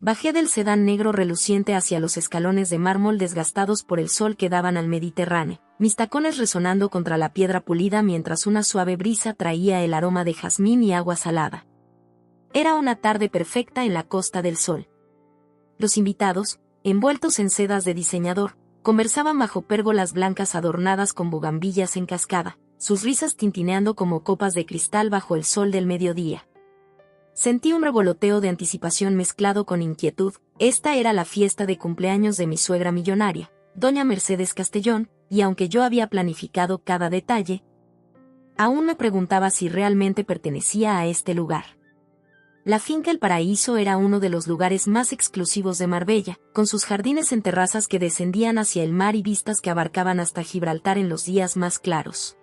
Bajé del sedán negro reluciente hacia los escalones de mármol desgastados por el sol que daban al Mediterráneo, mis tacones resonando contra la piedra pulida mientras una suave brisa traía el aroma de jazmín y agua salada. Era una tarde perfecta en la Costa del Sol. Los invitados, envueltos en sedas de diseñador, conversaban bajo pérgolas blancas adornadas con bugambillas en cascada, sus risas tintineando como copas de cristal bajo el sol del mediodía. Sentí un revoloteo de anticipación mezclado con inquietud. Esta era la fiesta de cumpleaños de mi suegra millonaria, doña Mercedes Castellón, y aunque yo había planificado cada detalle, aún me preguntaba si realmente pertenecía a este lugar. La finca El Paraíso era uno de los lugares más exclusivos de Marbella, con sus jardines en terrazas que descendían hacia el mar y vistas que abarcaban hasta Gibraltar en los días más claros.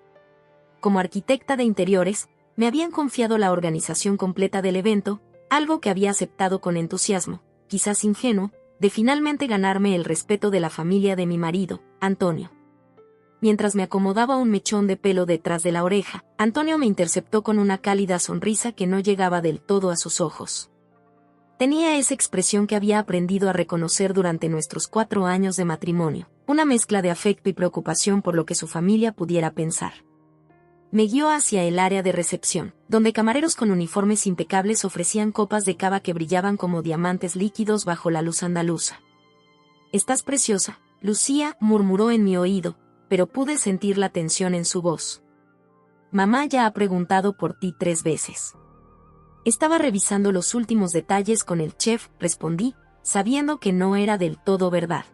Como arquitecta de interiores, me habían confiado la organización completa del evento, algo que había aceptado con entusiasmo, quizás ingenuo, de finalmente ganarme el respeto de la familia de mi marido, Antonio. Mientras me acomodaba un mechón de pelo detrás de la oreja, Antonio me interceptó con una cálida sonrisa que no llegaba del todo a sus ojos. Tenía esa expresión que había aprendido a reconocer durante nuestros 4 años de matrimonio, una mezcla de afecto y preocupación por lo que su familia pudiera pensar. Me guió hacia el área de recepción, donde camareros con uniformes impecables ofrecían copas de cava que brillaban como diamantes líquidos bajo la luz andaluza. «Estás preciosa, Lucía», murmuró en mi oído, pero pude sentir la tensión en su voz. «Mamá ya ha preguntado por ti 3 veces». Estaba revisando los últimos detalles con el chef, respondí, sabiendo que no era del todo verdad.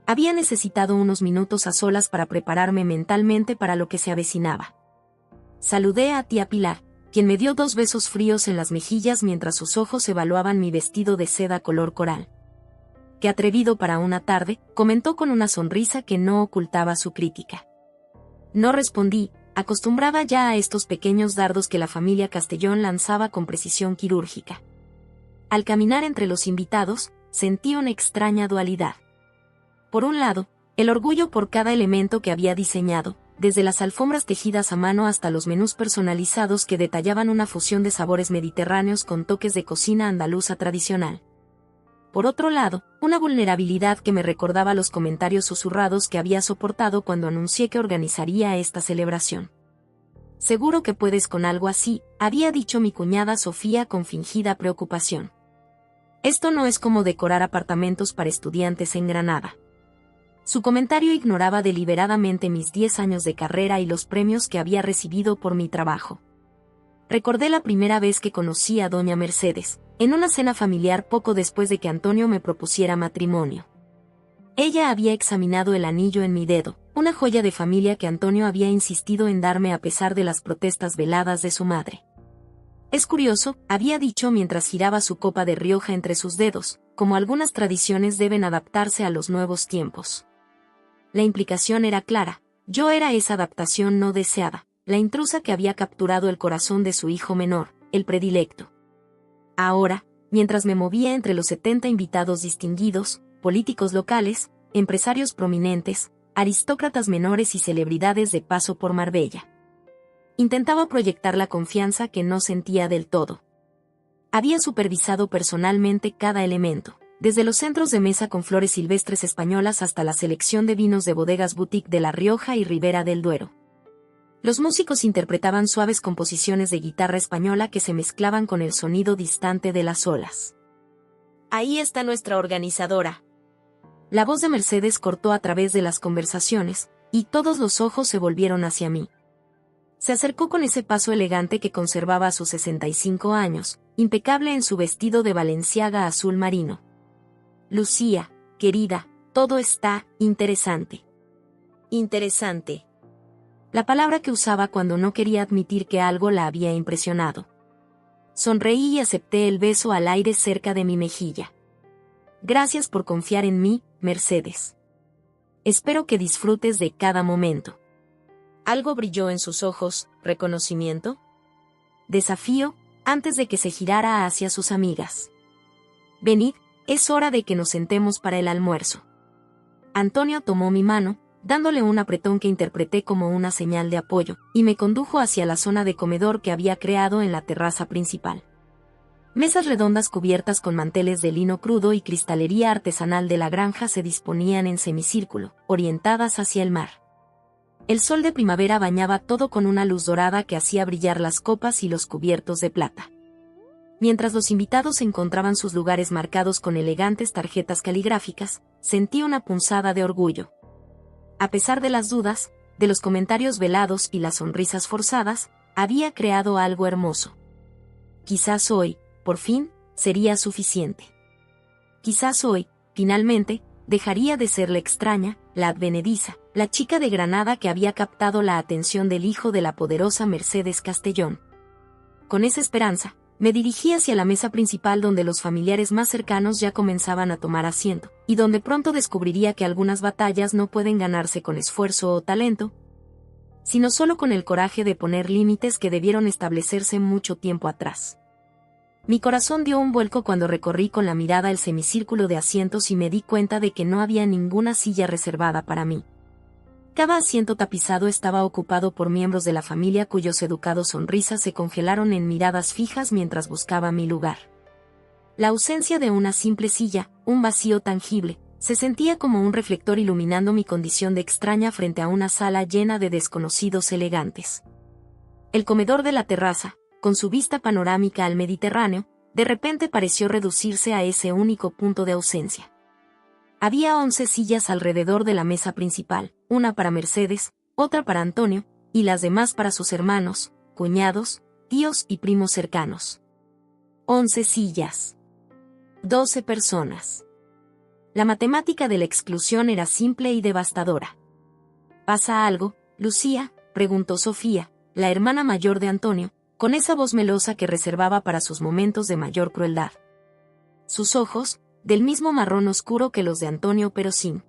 Había necesitado unos minutos a solas para prepararme mentalmente para lo que se avecinaba. Saludé a tía Pilar, quien me dio 2 besos fríos en las mejillas mientras sus ojos evaluaban mi vestido de seda color coral. «Qué atrevido para una tarde», comentó con una sonrisa que no ocultaba su crítica. No respondí, acostumbraba ya a estos pequeños dardos que la familia Castellón lanzaba con precisión quirúrgica. Al caminar entre los invitados, sentí una extraña dualidad. Por un lado, el orgullo por cada elemento que había diseñado, desde las alfombras tejidas a mano hasta los menús personalizados que detallaban una fusión de sabores mediterráneos con toques de cocina andaluza tradicional. Por otro lado, una vulnerabilidad que me recordaba los comentarios susurrados que había soportado cuando anuncié que organizaría esta celebración. «Seguro que puedes con algo así», había dicho mi cuñada Sofía con fingida preocupación. «Esto no es como decorar apartamentos para estudiantes en Granada». Su comentario ignoraba deliberadamente mis 10 años de carrera y los premios que había recibido por mi trabajo. Recordé la primera vez que conocí a doña Mercedes, en una cena familiar poco después de que Antonio me propusiera matrimonio. Ella había examinado el anillo en mi dedo, una joya de familia que Antonio había insistido en darme a pesar de las protestas veladas de su madre. «Es curioso», había dicho mientras giraba su copa de Rioja entre sus dedos, «como algunas tradiciones deben adaptarse a los nuevos tiempos». La implicación era clara, yo era esa adaptación no deseada, la intrusa que había capturado el corazón de su hijo menor, el predilecto. Ahora, mientras me movía entre los 70 invitados distinguidos, políticos locales, empresarios prominentes, aristócratas menores y celebridades de paso por Marbella, intentaba proyectar la confianza que no sentía del todo. Había supervisado personalmente cada elemento, desde los centros de mesa con flores silvestres españolas hasta la selección de vinos de bodegas boutique de La Rioja y Ribera del Duero. Los músicos interpretaban suaves composiciones de guitarra española que se mezclaban con el sonido distante de las olas. «Ahí está nuestra organizadora». La voz de Mercedes cortó a través de las conversaciones, y todos los ojos se volvieron hacia mí. Se acercó con ese paso elegante que conservaba a sus 65 años, impecable en su vestido de Balenciaga azul marino. «Lucía, querida, todo está interesante». Interesante. La palabra que usaba cuando no quería admitir que algo la había impresionado. Sonreí y acepté el beso al aire cerca de mi mejilla. «Gracias por confiar en mí, Mercedes. Espero que disfrutes de cada momento». Algo brilló en sus ojos. ¿Reconocimiento? ¿Desafío? Antes de que se girara hacia sus amigas. «Venid, es hora de que nos sentemos para el almuerzo». Antonio tomó mi mano, dándole un apretón que interpreté como una señal de apoyo, y me condujo hacia la zona de comedor que había creado en la terraza principal. Mesas redondas cubiertas con manteles de lino crudo y cristalería artesanal de la granja se disponían en semicírculo, orientadas hacia el mar. El sol de primavera bañaba todo con una luz dorada que hacía brillar las copas y los cubiertos de plata. Mientras los invitados encontraban sus lugares marcados con elegantes tarjetas caligráficas, sentí una punzada de orgullo. A pesar de las dudas, de los comentarios velados y las sonrisas forzadas, había creado algo hermoso. Quizás hoy, por fin, sería suficiente. Quizás hoy, finalmente, dejaría de ser la extraña, la advenediza, la chica de Granada que había captado la atención del hijo de la poderosa Mercedes Castellón. Con esa esperanza, me dirigí hacia la mesa principal donde los familiares más cercanos ya comenzaban a tomar asiento, y donde pronto descubriría que algunas batallas no pueden ganarse con esfuerzo o talento, sino solo con el coraje de poner límites que debieron establecerse mucho tiempo atrás. Mi corazón dio un vuelco cuando recorrí con la mirada el semicírculo de asientos y me di cuenta de que no había ninguna silla reservada para mí. Cada asiento tapizado estaba ocupado por miembros de la familia cuyos educados sonrisas se congelaron en miradas fijas mientras buscaba mi lugar. La ausencia de una simple silla, un vacío tangible, se sentía como un reflector iluminando mi condición de extraña frente a una sala llena de desconocidos elegantes. El comedor de la terraza, con su vista panorámica al Mediterráneo, de repente pareció reducirse a ese único punto de ausencia. Había 11 sillas alrededor de la mesa principal, una para Mercedes, otra para Antonio, y las demás para sus hermanos, cuñados, tíos y primos cercanos. 11 sillas. 12 personas. La matemática de la exclusión era simple y devastadora. ¿Pasa algo, Lucía?, preguntó Sofía, la hermana mayor de Antonio, con esa voz melosa que reservaba para sus momentos de mayor crueldad. Sus ojos, del mismo marrón oscuro que los de Antonio pero sin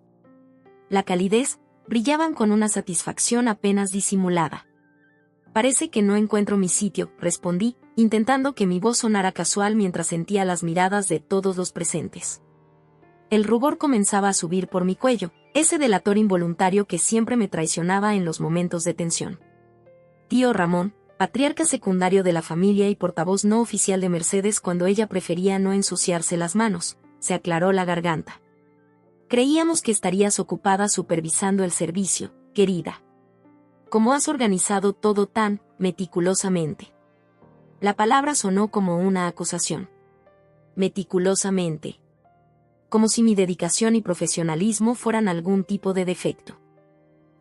la calidez, brillaban con una satisfacción apenas disimulada. Parece que no encuentro mi sitio, respondí, intentando que mi voz sonara casual mientras sentía las miradas de todos los presentes. El rubor comenzaba a subir por mi cuello, ese delator involuntario que siempre me traicionaba en los momentos de tensión. Tío Ramón, patriarca secundario de la familia y portavoz no oficial de Mercedes cuando ella prefería no ensuciarse las manos, se aclaró la garganta. Creíamos que estarías ocupada supervisando el servicio, querida. ¿Cómo has organizado todo tan meticulosamente? La palabra sonó como una acusación. Meticulosamente. Como si mi dedicación y profesionalismo fueran algún tipo de defecto.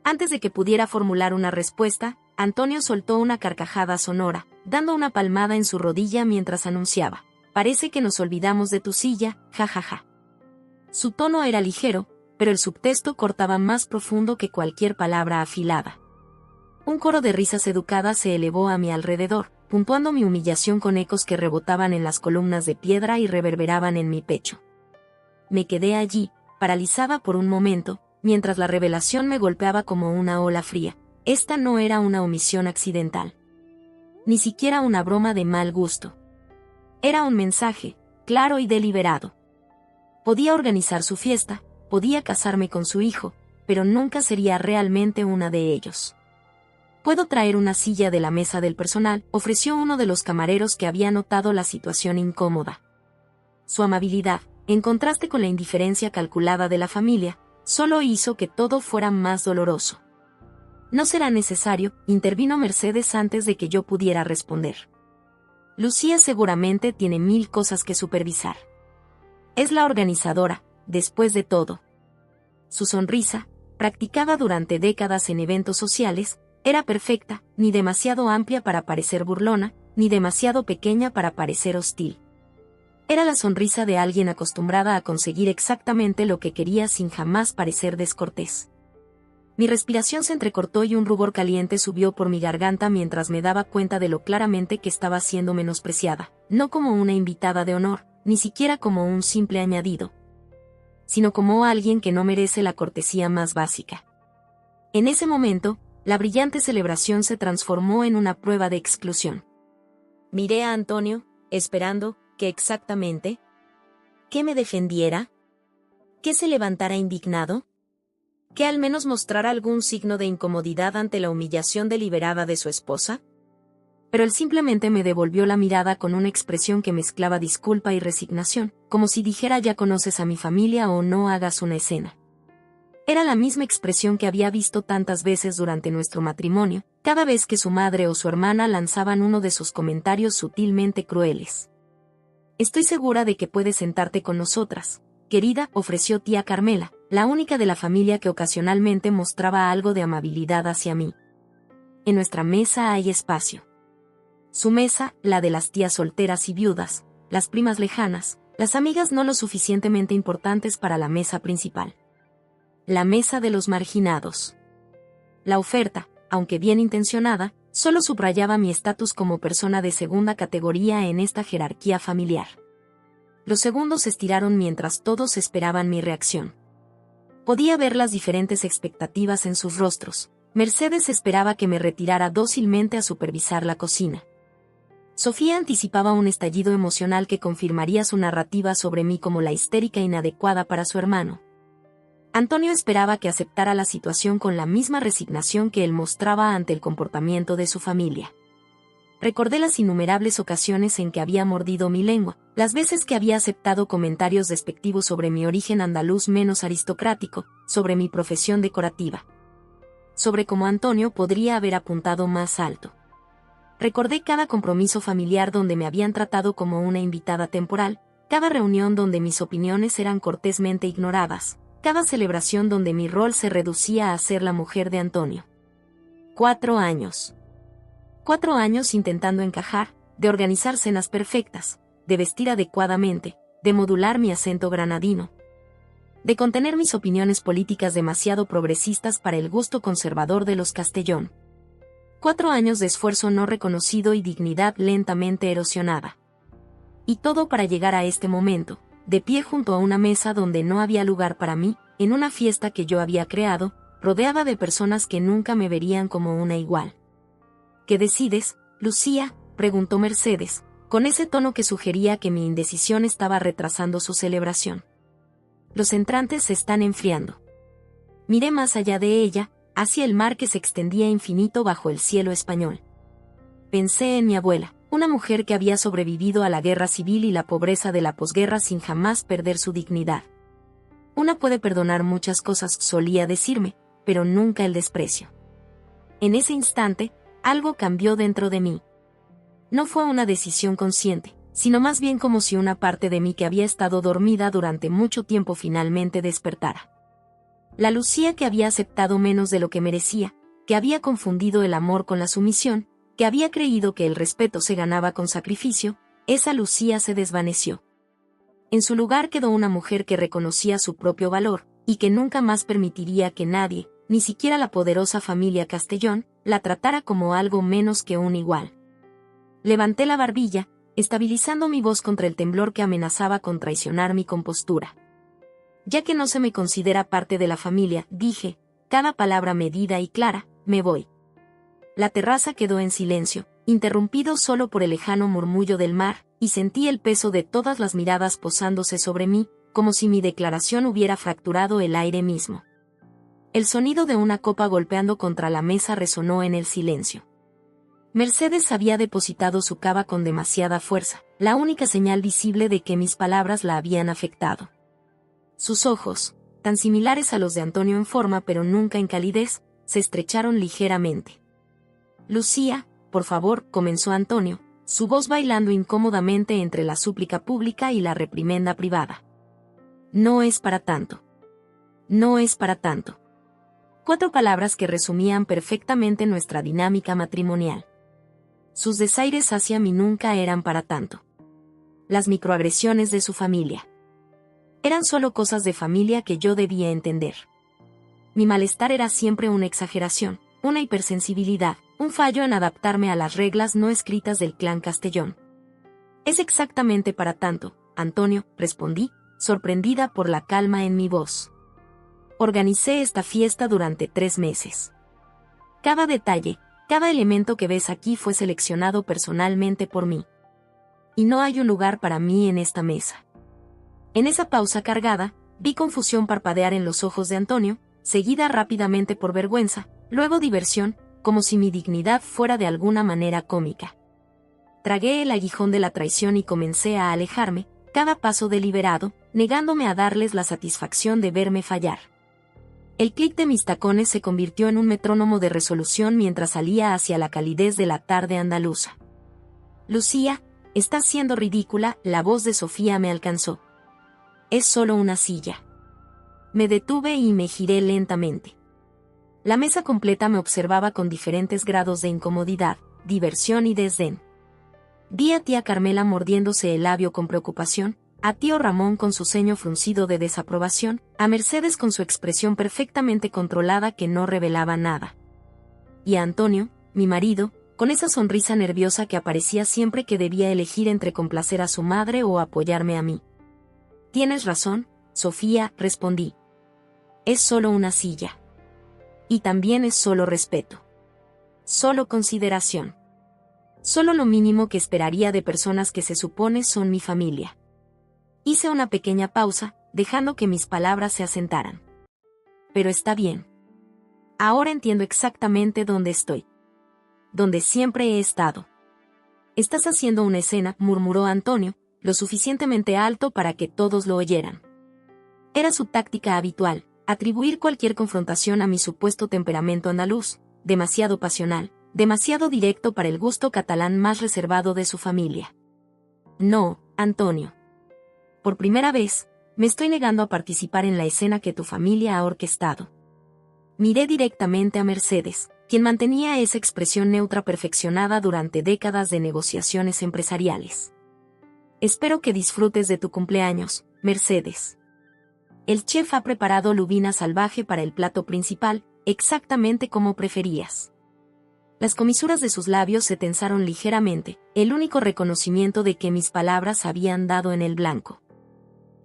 Antes de que pudiera formular una respuesta, Antonio soltó una carcajada sonora, dando una palmada en su rodilla mientras anunciaba: «Parece que nos olvidamos de tu silla, jajaja». Su tono era ligero, pero el subtexto cortaba más profundo que cualquier palabra afilada. Un coro de risas educadas se elevó a mi alrededor, puntuando mi humillación con ecos que rebotaban en las columnas de piedra y reverberaban en mi pecho. Me quedé allí, paralizada por un momento, mientras la revelación me golpeaba como una ola fría. Esta no era una omisión accidental. Ni siquiera una broma de mal gusto. Era un mensaje, claro y deliberado. Podía organizar su fiesta, podía casarme con su hijo, pero nunca sería realmente una de ellos. «¿Puedo traer una silla de la mesa del personal?», ofreció uno de los camareros que había notado la situación incómoda. Su amabilidad, en contraste con la indiferencia calculada de la familia, solo hizo que todo fuera más doloroso. «No será necesario», intervino Mercedes antes de que yo pudiera responder. «Lucía seguramente tiene 1000 cosas que supervisar. Es la organizadora, después de todo». Su sonrisa, practicada durante décadas en eventos sociales, era perfecta, ni demasiado amplia para parecer burlona, ni demasiado pequeña para parecer hostil. Era la sonrisa de alguien acostumbrada a conseguir exactamente lo que quería sin jamás parecer descortés. Mi respiración se entrecortó y un rubor caliente subió por mi garganta mientras me daba cuenta de lo claramente que estaba siendo menospreciada, no como una invitada de honor, ni siquiera como un simple añadido, sino como alguien que no merece la cortesía más básica. En ese momento, la brillante celebración se transformó en una prueba de exclusión. Miré a Antonio, esperando que exactamente ¿que me defendiera? ¿Que se levantara indignado? ¿Que al menos mostrara algún signo de incomodidad ante la humillación deliberada de su esposa? Pero él simplemente me devolvió la mirada con una expresión que mezclaba disculpa y resignación, como si dijera ya conoces a mi familia o no hagas una escena. Era la misma expresión que había visto tantas veces durante nuestro matrimonio, cada vez que su madre o su hermana lanzaban uno de sus comentarios sutilmente crueles. Estoy segura de que puedes sentarte con nosotras, querida, ofreció tía Carmela, la única de la familia que ocasionalmente mostraba algo de amabilidad hacia mí. En nuestra mesa hay espacio. Su mesa, la de las tías solteras y viudas, las primas lejanas, las amigas no lo suficientemente importantes para la mesa principal. La mesa de los marginados. La oferta, aunque bien intencionada, solo subrayaba mi estatus como persona de segunda categoría en esta jerarquía familiar. Los segundos se estiraron mientras todos esperaban mi reacción. Podía ver las diferentes expectativas en sus rostros. Mercedes esperaba que me retirara dócilmente a supervisar la cocina. Sofía anticipaba un estallido emocional que confirmaría su narrativa sobre mí como la histérica inadecuada para su hermano. Antonio esperaba que aceptara la situación con la misma resignación que él mostraba ante el comportamiento de su familia. Recordé las innumerables ocasiones en que había mordido mi lengua, las veces que había aceptado comentarios despectivos sobre mi origen andaluz menos aristocrático, sobre mi profesión decorativa, sobre cómo Antonio podría haber apuntado más alto. Recordé cada compromiso familiar donde me habían tratado como una invitada temporal, cada reunión donde mis opiniones eran cortésmente ignoradas, cada celebración donde mi rol se reducía a ser la mujer de Antonio. 4 años. 4 años intentando encajar, de organizar cenas perfectas, de vestir adecuadamente, de modular mi acento granadino, de contener mis opiniones políticas demasiado progresistas para el gusto conservador de los Castellón. 4 años de esfuerzo no reconocido y dignidad lentamente erosionada. Y todo para llegar a este momento, de pie junto a una mesa donde no había lugar para mí, en una fiesta que yo había creado, rodeada de personas que nunca me verían como una igual. ¿Qué decides, Lucía?, preguntó Mercedes, con ese tono que sugería que mi indecisión estaba retrasando su celebración. Los entrantes se están enfriando. Miré más allá de ella, hacia el mar que se extendía infinito bajo el cielo español. Pensé en mi abuela, una mujer que había sobrevivido a la guerra civil y la pobreza de la posguerra sin jamás perder su dignidad. Una puede perdonar muchas cosas, solía decirme, pero nunca el desprecio. En ese instante, algo cambió dentro de mí. No fue una decisión consciente, sino más bien como si una parte de mí que había estado dormida durante mucho tiempo finalmente despertara. La Lucía que había aceptado menos de lo que merecía, que había confundido el amor con la sumisión, que había creído que el respeto se ganaba con sacrificio, esa Lucía se desvaneció. En su lugar quedó una mujer que reconocía su propio valor, y que nunca más permitiría que nadie, ni siquiera la poderosa familia Castellón, la tratara como algo menos que un igual. Levanté la barbilla, estabilizando mi voz contra el temblor que amenazaba con traicionar mi compostura. Ya que no se me considera parte de la familia, dije, cada palabra medida y clara, me voy. La terraza quedó en silencio, interrumpido solo por el lejano murmullo del mar, y sentí el peso de todas las miradas posándose sobre mí, como si mi declaración hubiera fracturado el aire mismo. El sonido de una copa golpeando contra la mesa resonó en el silencio. Mercedes había depositado su cava con demasiada fuerza, la única señal visible de que mis palabras la habían afectado. Sus ojos, tan similares a los de Antonio en forma pero nunca en calidez, se estrecharon ligeramente. Lucía, por favor, comenzó Antonio, su voz bailando incómodamente entre la súplica pública y la reprimenda privada. No es para tanto. No es para tanto. 4 palabras que resumían perfectamente nuestra dinámica matrimonial. Sus desaires hacia mí nunca eran para tanto. Las microagresiones de su familia eran solo cosas de familia que yo debía entender. Mi malestar era siempre una exageración, una hipersensibilidad, un fallo en adaptarme a las reglas no escritas del clan Castellón. Es exactamente para tanto, Antonio, respondí, sorprendida por la calma en mi voz. Organicé esta fiesta durante 3 meses. Cada detalle, cada elemento que ves aquí fue seleccionado personalmente por mí. Y no hay un lugar para mí en esta mesa. En esa pausa cargada, vi confusión parpadear en los ojos de Antonio, seguida rápidamente por vergüenza, luego diversión, como si mi dignidad fuera de alguna manera cómica. tragué el aguijón de la traición y comencé a alejarme, cada paso deliberado, negándome a darles la satisfacción de verme fallar. El clic de mis tacones se convirtió en un metrónomo de resolución mientras salía hacia la calidez de la tarde andaluza. Lucía, estás siendo ridícula, la voz de Sofía me alcanzó. Es solo una silla. Me detuve y me giré lentamente. La mesa completa me observaba con diferentes grados de incomodidad, diversión y desdén. Vi a tía Carmela mordiéndose el labio con preocupación, a tío Ramón con su ceño fruncido de desaprobación, a Mercedes con su expresión perfectamente controlada que no revelaba nada. Y a Antonio, mi marido, con esa sonrisa nerviosa que aparecía siempre que debía elegir entre complacer a su madre o apoyarme a mí. Tienes razón, Sofía, respondí. Es solo una silla. Y también es solo respeto. Solo consideración. Solo lo mínimo que esperaría de personas que se supone son mi familia. Hice una pequeña pausa, dejando que mis palabras se asentaran. Pero está bien. Ahora entiendo exactamente dónde estoy. Donde siempre he estado. Estás haciendo una escena, murmuró Antonio, lo suficientemente alto para que todos lo oyeran. Era su táctica habitual, atribuir cualquier confrontación a mi supuesto temperamento andaluz, demasiado pasional, demasiado directo para el gusto catalán más reservado de su familia. No, Antonio. Por primera vez, me estoy negando a participar en la escena que tu familia ha orquestado. Miré directamente a Mercedes, quien mantenía esa expresión neutra perfeccionada durante décadas de negociaciones empresariales. Espero que disfrutes de tu cumpleaños, Mercedes. El chef ha preparado lubina salvaje para el plato principal, exactamente como preferías. Las comisuras de sus labios se tensaron ligeramente, el único reconocimiento de que mis palabras habían dado en el blanco.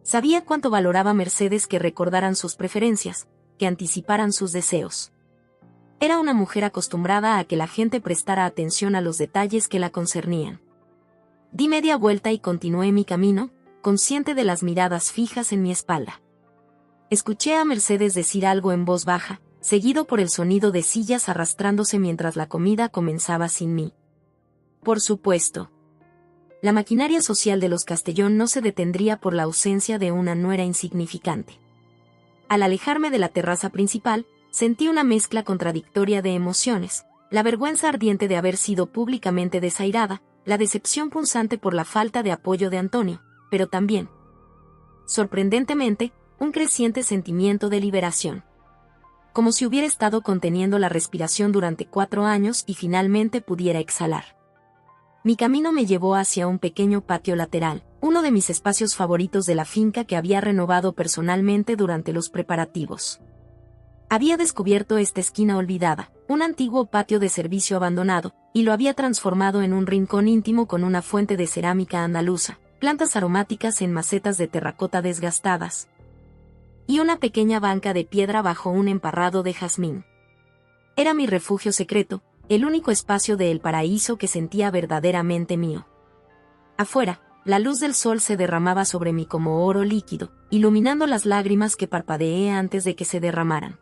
Sabía cuánto valoraba Mercedes que recordaran sus preferencias, que anticiparan sus deseos. Era una mujer acostumbrada a que la gente prestara atención a los detalles que la concernían. Di media vuelta y continué mi camino, consciente de las miradas fijas en mi espalda. Escuché a Mercedes decir algo en voz baja, seguido por el sonido de sillas arrastrándose mientras la comida comenzaba sin mí. Por supuesto. La maquinaria social de los Castellón no se detendría por la ausencia de una nuera insignificante. Al alejarme de la terraza principal, sentí una mezcla contradictoria de emociones, la vergüenza ardiente de haber sido públicamente desairada, la decepción punzante por la falta de apoyo de Antonio, pero también, sorprendentemente, un creciente sentimiento de liberación. Como si hubiera estado conteniendo la respiración durante 4 años y finalmente pudiera exhalar. Mi camino me llevó hacia un pequeño patio lateral, uno de mis espacios favoritos de la finca que había renovado personalmente durante los preparativos. Había descubierto esta esquina olvidada, un antiguo patio de servicio abandonado, y lo había transformado en un rincón íntimo con una fuente de cerámica andaluza, plantas aromáticas en macetas de terracota desgastadas, y una pequeña banca de piedra bajo un emparrado de jazmín. Era mi refugio secreto, el único espacio de El Paraíso que sentía verdaderamente mío. Afuera, la luz del sol se derramaba sobre mí como oro líquido, iluminando las lágrimas que parpadeé antes de que se derramaran.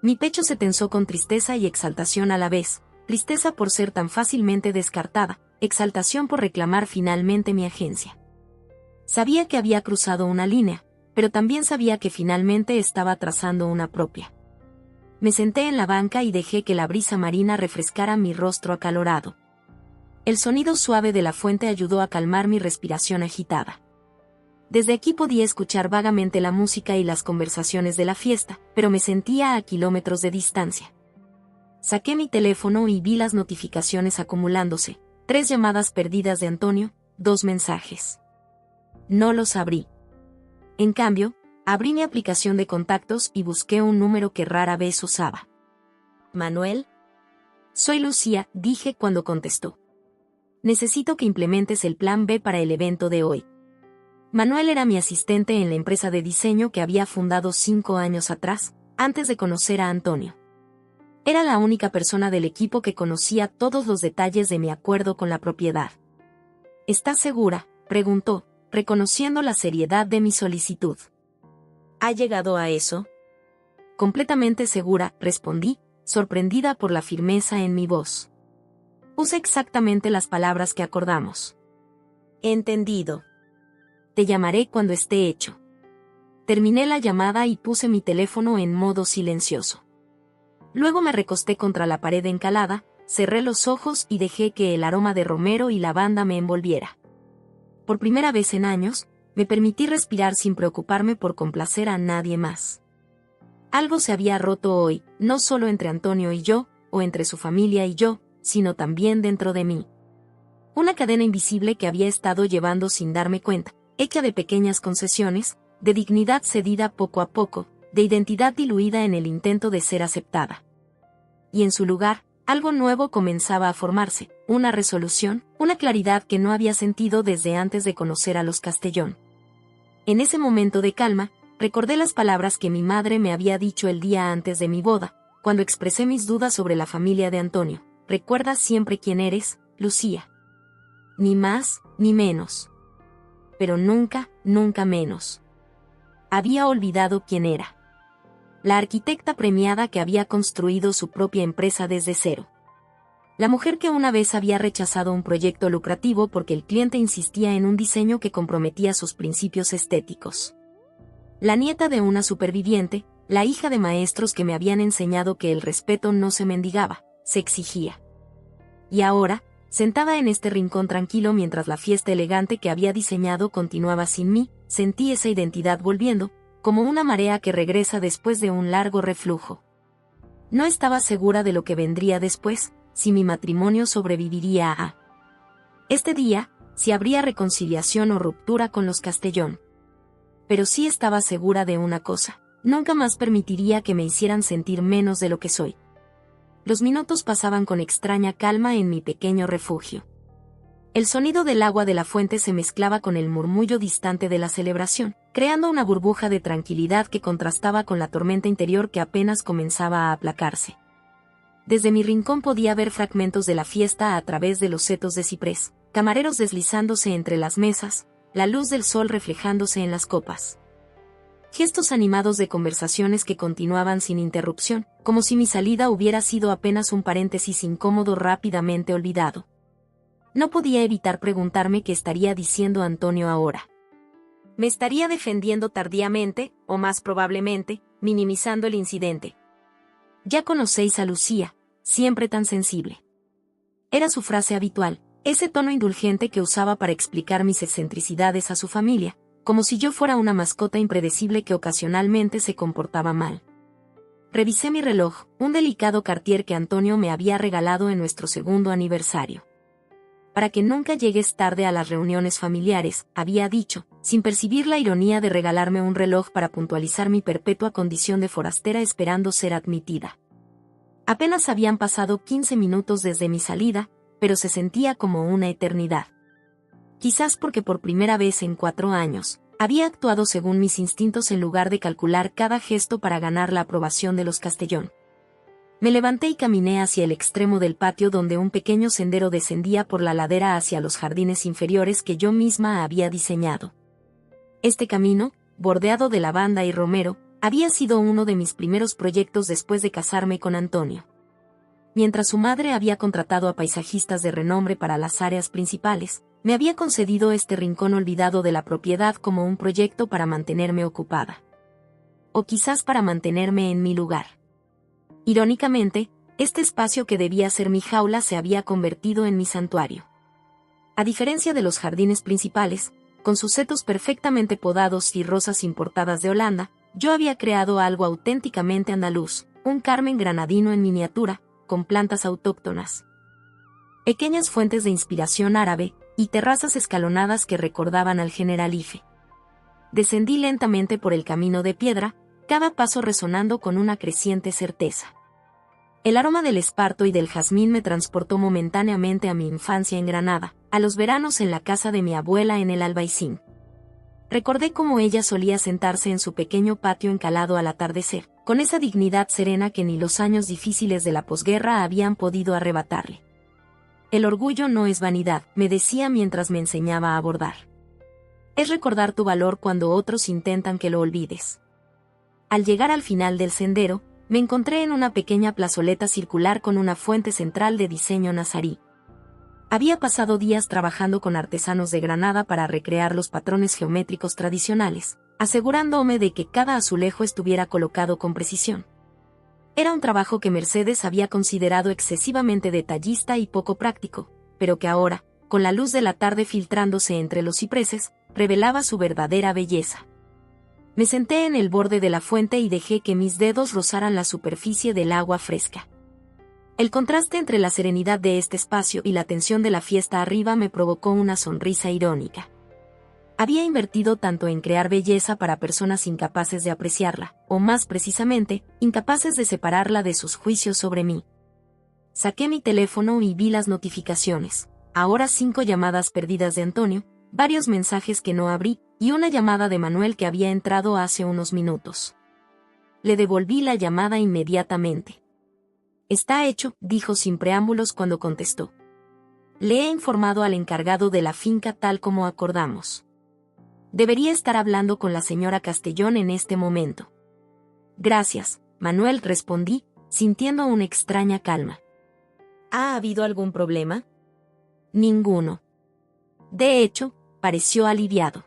Mi pecho se tensó con tristeza y exaltación a la vez, tristeza por ser tan fácilmente descartada, exaltación por reclamar finalmente mi agencia. Sabía que había cruzado una línea, pero también sabía que finalmente estaba trazando una propia. Me senté en la banca y dejé que la brisa marina refrescara mi rostro acalorado. El sonido suave de la fuente ayudó a calmar mi respiración agitada. Desde aquí podía escuchar vagamente la música y las conversaciones de la fiesta, pero me sentía a kilómetros de distancia. Saqué mi teléfono y vi las notificaciones acumulándose, 3 llamadas perdidas de Antonio, 2 mensajes. No los abrí. En cambio, abrí mi aplicación de contactos y busqué un número que rara vez usaba. ¿Manuel? Soy Lucía, dije cuando contestó. Necesito que implementes el plan B para el evento de hoy. Manuel era mi asistente en la empresa de diseño que había fundado 5 años atrás, antes de conocer a Antonio. Era la única persona del equipo que conocía todos los detalles de mi acuerdo con la propiedad. ¿Estás segura?, preguntó, reconociendo la seriedad de mi solicitud. ¿Ha llegado a eso? Completamente segura, respondí, sorprendida por la firmeza en mi voz. Usa exactamente las palabras que acordamos. Entendido. Te llamaré cuando esté hecho. Terminé la llamada y puse mi teléfono en modo silencioso. Luego me recosté contra la pared encalada, cerré los ojos y dejé que el aroma de romero y lavanda me envolviera. Por primera vez en años, me permití respirar sin preocuparme por complacer a nadie más. Algo se había roto hoy, no solo entre Antonio y yo, o entre su familia y yo, sino también dentro de mí. Una cadena invisible que había estado llevando sin darme cuenta, hecha de pequeñas concesiones, de dignidad cedida poco a poco, de identidad diluida en el intento de ser aceptada. Y en su lugar, algo nuevo comenzaba a formarse, una resolución, una claridad que no había sentido desde antes de conocer a los Castellón. En ese momento de calma, recordé las palabras que mi madre me había dicho el día antes de mi boda, cuando expresé mis dudas sobre la familia de Antonio. Recuerda siempre quién eres, Lucía. Ni más, ni menos. Pero nunca, nunca menos. Había olvidado quién era. La arquitecta premiada que había construido su propia empresa desde cero. La mujer que una vez había rechazado un proyecto lucrativo porque el cliente insistía en un diseño que comprometía sus principios estéticos. La nieta de una superviviente, la hija de maestros que me habían enseñado que el respeto no se mendigaba, se exigía. Y ahora, sentada en este rincón tranquilo mientras la fiesta elegante que había diseñado continuaba sin mí, sentí esa identidad volviendo, como una marea que regresa después de un largo reflujo. No estaba segura de lo que vendría después, si mi matrimonio sobreviviría a este día, si habría reconciliación o ruptura con los Castellón. Pero sí estaba segura de una cosa, nunca más permitiría que me hicieran sentir menos de lo que soy. Los minutos pasaban con extraña calma en mi pequeño refugio. El sonido del agua de la fuente se mezclaba con el murmullo distante de la celebración, creando una burbuja de tranquilidad que contrastaba con la tormenta interior que apenas comenzaba a aplacarse. Desde mi rincón podía ver fragmentos de la fiesta a través de los setos de ciprés, camareros deslizándose entre las mesas, la luz del sol reflejándose en las copas. Gestos animados de conversaciones que continuaban sin interrupción, como si mi salida hubiera sido apenas un paréntesis incómodo rápidamente olvidado. No podía evitar preguntarme qué estaría diciendo Antonio ahora. Me estaría defendiendo tardíamente, o más probablemente, minimizando el incidente. Ya conocéis a Lucía, siempre tan sensible. Era su frase habitual, ese tono indulgente que usaba para explicar mis excentricidades a su familia, como si yo fuera una mascota impredecible que ocasionalmente se comportaba mal. Revisé mi reloj, un delicado Cartier que Antonio me había regalado en nuestro segundo aniversario. Para que nunca llegues tarde a las reuniones familiares, había dicho, sin percibir la ironía de regalarme un reloj para puntualizar mi perpetua condición de forastera esperando ser admitida. Apenas habían pasado 15 minutos desde mi salida, pero se sentía como una eternidad. Quizás porque por primera vez en 4 años, había actuado según mis instintos en lugar de calcular cada gesto para ganar la aprobación de los Castellón. Me levanté y caminé hacia el extremo del patio donde un pequeño sendero descendía por la ladera hacia los jardines inferiores que yo misma había diseñado. Este camino, bordeado de lavanda y romero, había sido uno de mis primeros proyectos después de casarme con Antonio. Mientras su madre había contratado a paisajistas de renombre para las áreas principales, me había concedido este rincón olvidado de la propiedad como un proyecto para mantenerme ocupada. O quizás para mantenerme en mi lugar. Irónicamente, este espacio que debía ser mi jaula se había convertido en mi santuario. A diferencia de los jardines principales, con sus setos perfectamente podados y rosas importadas de Holanda, yo había creado algo auténticamente andaluz, un Carmen granadino en miniatura, con plantas autóctonas. Pequeñas fuentes de inspiración árabe, y terrazas escalonadas que recordaban al Generalife. Descendí lentamente por el camino de piedra, cada paso resonando con una creciente certeza. El aroma del esparto y del jazmín me transportó momentáneamente a mi infancia en Granada, a los veranos en la casa de mi abuela en el Albaicín. Recordé cómo ella solía sentarse en su pequeño patio encalado al atardecer, con esa dignidad serena que ni los años difíciles de la posguerra habían podido arrebatarle. El orgullo no es vanidad, me decía mientras me enseñaba a bordar. Es recordar tu valor cuando otros intentan que lo olvides. Al llegar al final del sendero, me encontré en una pequeña plazoleta circular con una fuente central de diseño nazarí. Había pasado días trabajando con artesanos de Granada para recrear los patrones geométricos tradicionales, asegurándome de que cada azulejo estuviera colocado con precisión. Era un trabajo que Mercedes había considerado excesivamente detallista y poco práctico, pero que ahora, con la luz de la tarde filtrándose entre los cipreses, revelaba su verdadera belleza. Me senté en el borde de la fuente y dejé que mis dedos rozaran la superficie del agua fresca. El contraste entre la serenidad de este espacio y la tensión de la fiesta arriba me provocó una sonrisa irónica. Había invertido tanto en crear belleza para personas incapaces de apreciarla, o más precisamente, incapaces de separarla de sus juicios sobre mí. Saqué mi teléfono y vi las notificaciones. Ahora 5 llamadas perdidas de Antonio, varios mensajes que no abrí, y una llamada de Manuel que había entrado hace unos minutos. Le devolví la llamada inmediatamente. «Está hecho», dijo sin preámbulos cuando contestó. «Le he informado al encargado de la finca tal como acordamos. Debería estar hablando con la señora Castellón en este momento». «Gracias, Manuel», respondí, sintiendo una extraña calma. «¿Ha habido algún problema?» «Ninguno». De hecho, pareció aliviado.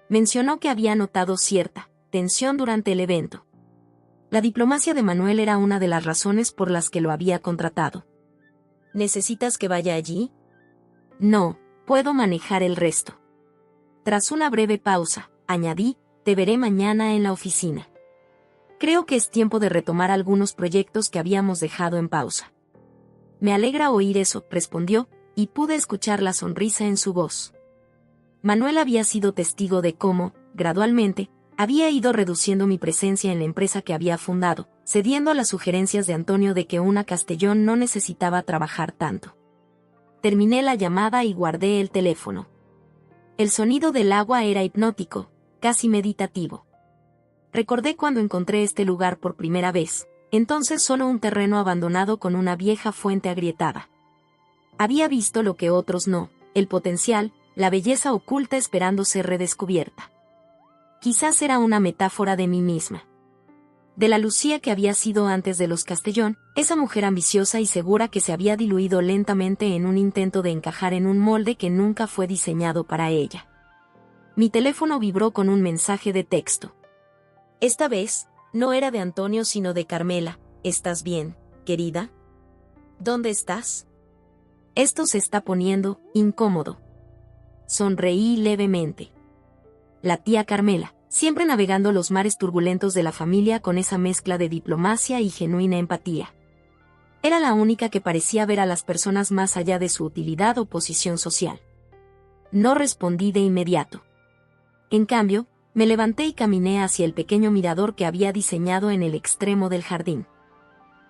Mencionó que había notado cierta tensión durante el evento. La diplomacia de Manuel era una de las razones por las que lo había contratado. ¿Necesitas que vaya allí? No, puedo manejar el resto. Tras una breve pausa, añadí, te veré mañana en la oficina. Creo que es tiempo de retomar algunos proyectos que habíamos dejado en pausa. Me alegra oír eso, respondió, y pude escuchar la sonrisa en su voz. Manuel había sido testigo de cómo, gradualmente, había ido reduciendo mi presencia en la empresa que había fundado, cediendo a las sugerencias de Antonio de que una Castellón no necesitaba trabajar tanto. Terminé la llamada y guardé el teléfono. El sonido del agua era hipnótico, casi meditativo. Recordé cuando encontré este lugar por primera vez, entonces solo un terreno abandonado con una vieja fuente agrietada. Había visto lo que otros no, el potencial, la belleza oculta esperando ser redescubierta. Quizás era una metáfora de mí misma. De la Lucía que había sido antes de los Castellón, esa mujer ambiciosa y segura que se había diluido lentamente en un intento de encajar en un molde que nunca fue diseñado para ella. Mi teléfono vibró con un mensaje de texto. Esta vez, no era de Antonio sino de Carmela. ¿Estás bien, querida? ¿Dónde estás? Esto se está poniendo incómodo. Sonreí levemente. La tía Carmela, siempre navegando los mares turbulentos de la familia con esa mezcla de diplomacia y genuina empatía. Era la única que parecía ver a las personas más allá de su utilidad o posición social. No respondí de inmediato. En cambio, me levanté y caminé hacia el pequeño mirador que había diseñado en el extremo del jardín.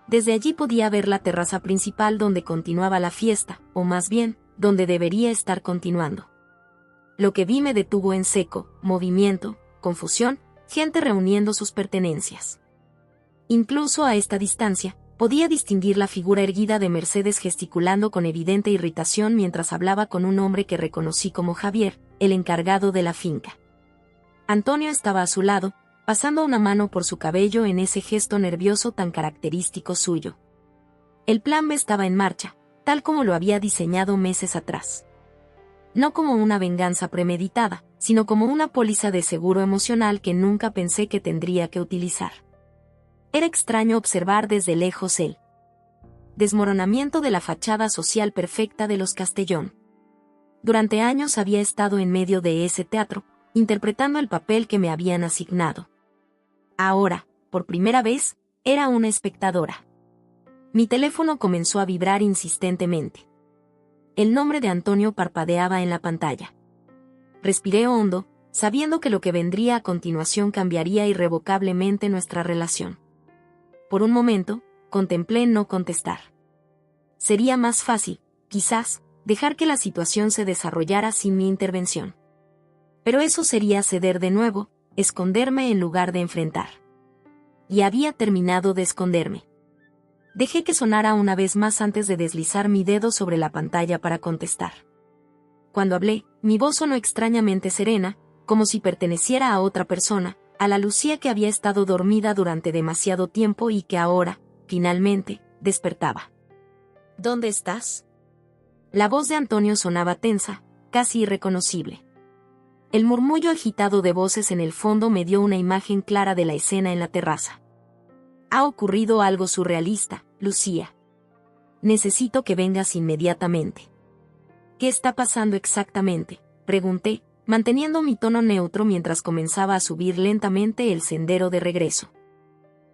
Desde allí podía ver la terraza principal donde continuaba la fiesta, o más bien, donde debería estar continuando. Lo que vi me detuvo en seco, movimiento, confusión, gente reuniendo sus pertenencias. Incluso a esta distancia, podía distinguir la figura erguida de Mercedes gesticulando con evidente irritación mientras hablaba con un hombre que reconocí como Javier, el encargado de la finca. Antonio estaba a su lado, pasando una mano por su cabello en ese gesto nervioso tan característico suyo. El plan B estaba en marcha, tal como lo había diseñado meses atrás. No como una venganza premeditada, sino como una póliza de seguro emocional que nunca pensé que tendría que utilizar. Era extraño observar desde lejos el desmoronamiento de la fachada social perfecta de los Castellón. Durante años había estado en medio de ese teatro, interpretando el papel que me habían asignado. Ahora, por primera vez, era una espectadora. Mi teléfono comenzó a vibrar insistentemente. El nombre de Antonio parpadeaba en la pantalla. Respiré hondo, sabiendo que lo que vendría a continuación cambiaría irrevocablemente nuestra relación. Por un momento, contemplé no contestar. Sería más fácil, quizás, dejar que la situación se desarrollara sin mi intervención. Pero eso sería ceder de nuevo, esconderme en lugar de enfrentar. Y había terminado de esconderme. Dejé que sonara una vez más antes de deslizar mi dedo sobre la pantalla para contestar. Cuando hablé, mi voz sonó extrañamente serena, como si perteneciera a otra persona, a la Lucía que había estado dormida durante demasiado tiempo y que ahora, finalmente, despertaba. ¿Dónde estás? La voz de Antonio sonaba tensa, casi irreconocible. El murmullo agitado de voces en el fondo me dio una imagen clara de la escena en la terraza. Ha ocurrido algo surrealista, Lucía. Necesito que vengas inmediatamente. ¿Qué está pasando exactamente?, pregunté, manteniendo mi tono neutro mientras comenzaba a subir lentamente el sendero de regreso.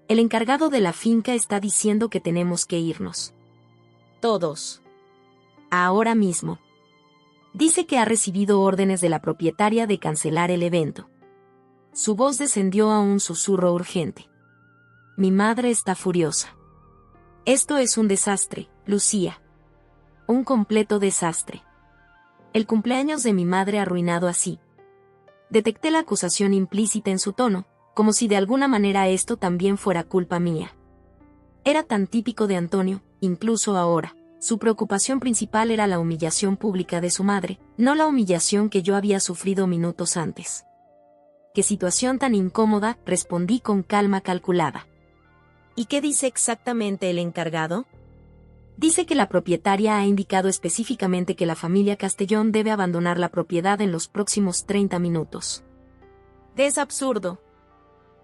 El encargado de la finca está diciendo que tenemos que irnos. Todos. Ahora mismo. Dice que ha recibido órdenes de la propietaria de cancelar el evento. Su voz descendió a un susurro urgente. Mi madre está furiosa. Esto es un desastre, Lucía. Un completo desastre. El cumpleaños de mi madre arruinado así. Detecté la acusación implícita en su tono, como si de alguna manera esto también fuera culpa mía. Era tan típico de Antonio, incluso ahora. Su preocupación principal era la humillación pública de su madre, no la humillación que yo había sufrido minutos antes. «¿Qué situación tan incómoda?», respondí con calma calculada. «¿Y qué dice exactamente el encargado?». Dice que la propietaria ha indicado específicamente que la familia Castellón debe abandonar la propiedad en los próximos 30 minutos. Es absurdo.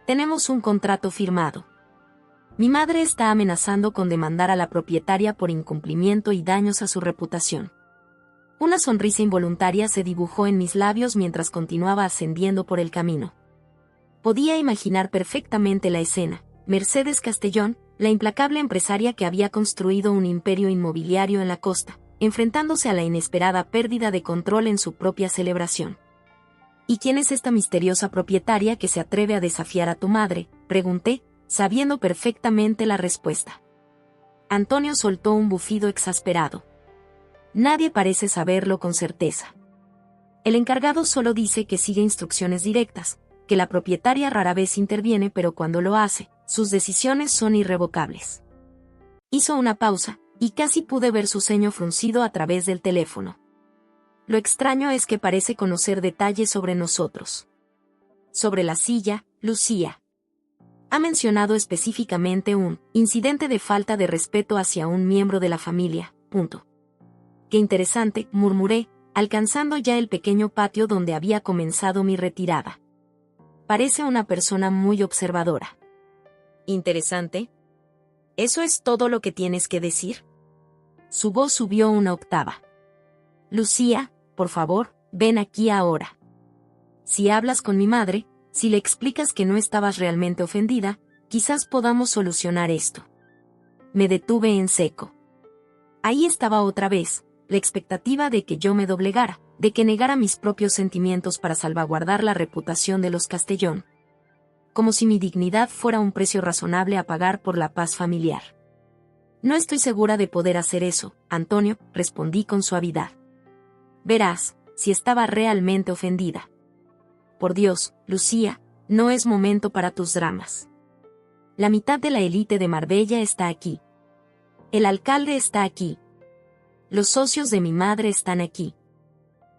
Tenemos un contrato firmado. Mi madre está amenazando con demandar a la propietaria por incumplimiento y daños a su reputación. Una sonrisa involuntaria se dibujó en mis labios mientras continuaba ascendiendo por el camino. Podía imaginar perfectamente la escena. Mercedes Castellón, la implacable empresaria que había construido un imperio inmobiliario en la costa, enfrentándose a la inesperada pérdida de control en su propia celebración. ¿Y quién es esta misteriosa propietaria que se atreve a desafiar a tu madre?, pregunté, sabiendo perfectamente la respuesta. Antonio soltó un bufido exasperado. Nadie parece saberlo con certeza. El encargado solo dice que sigue instrucciones directas, que la propietaria rara vez interviene, pero cuando lo hace, sus decisiones son irrevocables. Hizo una pausa, y casi pude ver su ceño fruncido a través del teléfono. Lo extraño es que parece conocer detalles sobre nosotros. Sobre la silla, Lucía. Ha mencionado específicamente un incidente de falta de respeto hacia un miembro de la familia. Qué interesante, murmuré, alcanzando ya el pequeño patio donde había comenzado mi retirada. Parece una persona muy observadora. ¿Interesante? ¿Eso es todo lo que tienes que decir? Su voz subió una octava. Lucía, por favor, ven aquí ahora. Si hablas con mi madre, si le explicas que no estabas realmente ofendida, quizás podamos solucionar esto. Me detuve en seco. Ahí estaba otra vez, la expectativa de que yo me doblegara, de que negara mis propios sentimientos para salvaguardar la reputación de los Castellón. Como si mi dignidad fuera un precio razonable a pagar por la paz familiar. No estoy segura de poder hacer eso, Antonio, respondí con suavidad. Verás, si estaba realmente ofendida. Por Dios, Lucía, no es momento para tus dramas. La mitad de la élite de Marbella está aquí. El alcalde está aquí. Los socios de mi madre están aquí.